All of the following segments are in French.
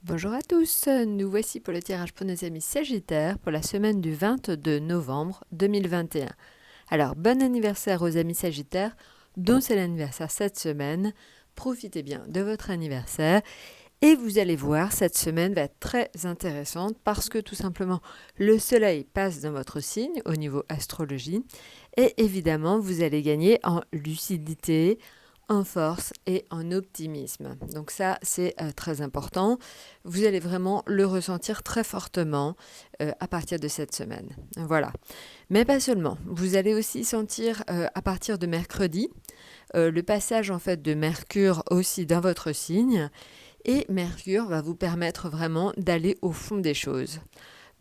Bonjour à tous, nous voici pour le tirage pour nos amis Sagittaires pour la semaine du 22 novembre 2021. Alors, bon anniversaire aux amis Sagittaires, dont c'est l'anniversaire cette semaine. Profitez bien de votre anniversaire et vous allez voir, cette semaine va être très intéressante parce que tout simplement, le soleil passe dans votre signe au niveau astrologie et évidemment, vous allez gagner en lucidité, en force et en optimisme. Donc ça, c'est très important. Vous allez vraiment le ressentir très fortement à partir de cette semaine. Voilà. Mais pas seulement. Vous allez aussi sentir à partir de mercredi le passage en fait de Mercure aussi dans votre signe. Et Mercure va vous permettre vraiment d'aller au fond des choses.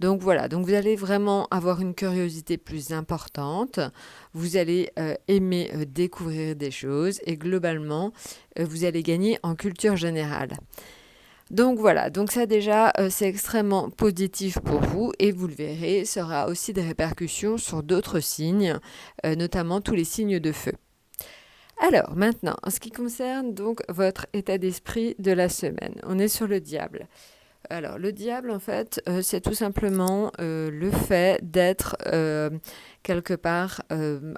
Donc voilà, donc vous allez vraiment avoir une curiosité plus importante, vous allez aimer découvrir des choses et globalement, vous allez gagner en culture générale. Donc voilà, donc ça déjà, c'est extrêmement positif pour vous et vous le verrez, ça aura aussi des répercussions sur d'autres signes, notamment tous les signes de feu. Alors maintenant, en ce qui concerne donc votre état d'esprit de la semaine, on est sur le diable. Alors, le diable, en fait, c'est tout simplement le fait d'être quelque part,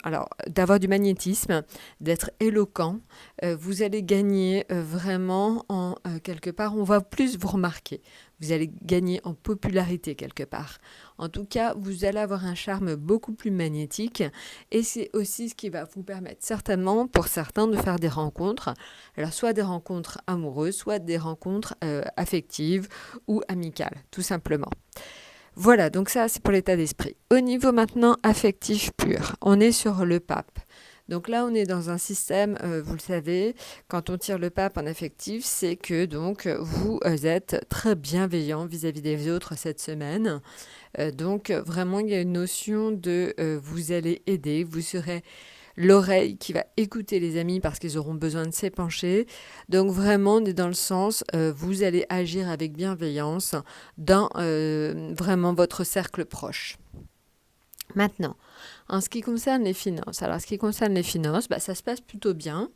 alors d'avoir du magnétisme, d'être éloquent. Vous allez gagner vraiment en quelque part, on va plus vous remarquer. Vous allez gagner en popularité quelque part. En tout cas, vous allez avoir un charme beaucoup plus magnétique et c'est aussi ce qui va vous permettre certainement pour certains de faire des rencontres. Alors, soit des rencontres amoureuses, soit des rencontres affectives ou amicales, tout simplement. Voilà, donc ça c'est pour l'état d'esprit. Au niveau maintenant affectif pur, on est sur le pape. Donc là, on est dans un système, vous le savez, quand on tire le pape en affectif, c'est que donc vous êtes très bienveillant vis-à-vis des autres cette semaine. Donc vraiment, il y a une notion de vous allez aider, vous serez l'oreille qui va écouter les amis parce qu'ils auront besoin de s'épancher. Donc vraiment, on est dans le sens, vous allez agir avec bienveillance dans vraiment votre cercle proche. Maintenant, en ce qui concerne les finances, alors ce qui concerne les finances, ça se passe plutôt bien.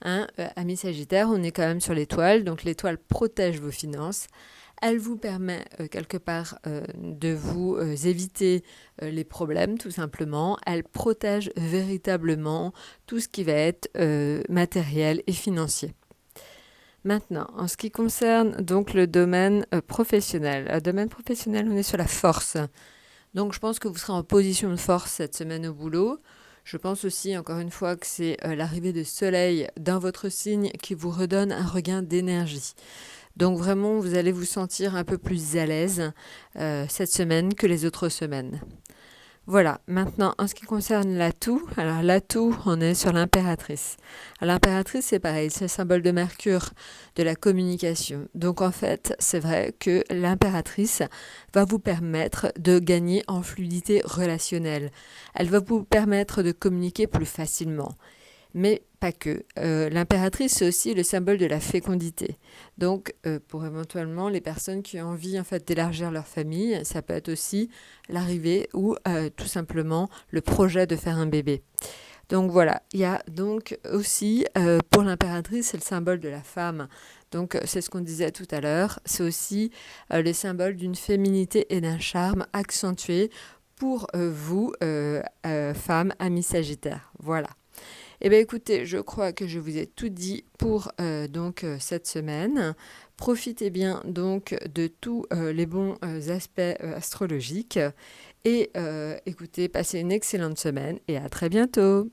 Hein, amis Sagittaire, on est quand même sur l'étoile, donc l'étoile protège vos finances. Elle vous permet quelque part de vous éviter les problèmes tout simplement. Elle protège véritablement tout ce qui va être matériel et financier. Maintenant, en ce qui concerne donc le domaine professionnel, on est sur la force. Donc je pense que vous serez en position de force cette semaine au boulot. Je pense aussi, encore une fois, que c'est l'arrivée de soleil dans votre signe qui vous redonne un regain d'énergie. Donc vraiment, vous allez vous sentir un peu plus à l'aise cette semaine que les autres semaines. Voilà, maintenant en ce qui concerne l'atout, alors l'atout, on est sur l'impératrice. L'impératrice, c'est pareil, c'est le symbole de Mercure, de la communication. Donc en fait, c'est vrai que l'impératrice va vous permettre de gagner en fluidité relationnelle. Elle va vous permettre de communiquer plus facilement. Mais pas que. L'impératrice, c'est aussi le symbole de la fécondité. Donc, pour éventuellement les personnes qui ont envie en fait d'élargir leur famille, ça peut être aussi l'arrivée ou tout simplement le projet de faire un bébé. Donc voilà, il y a donc aussi, pour l'impératrice, c'est le symbole de la femme. Donc c'est ce qu'on disait tout à l'heure, c'est aussi le symbole d'une féminité et d'un charme accentué pour vous, femmes, amis Sagittaires. Voilà. Eh bien écoutez, je crois que je vous ai tout dit pour cette semaine. Profitez bien donc de tous les bons aspects astrologiques et écoutez, passez une excellente semaine et à très bientôt.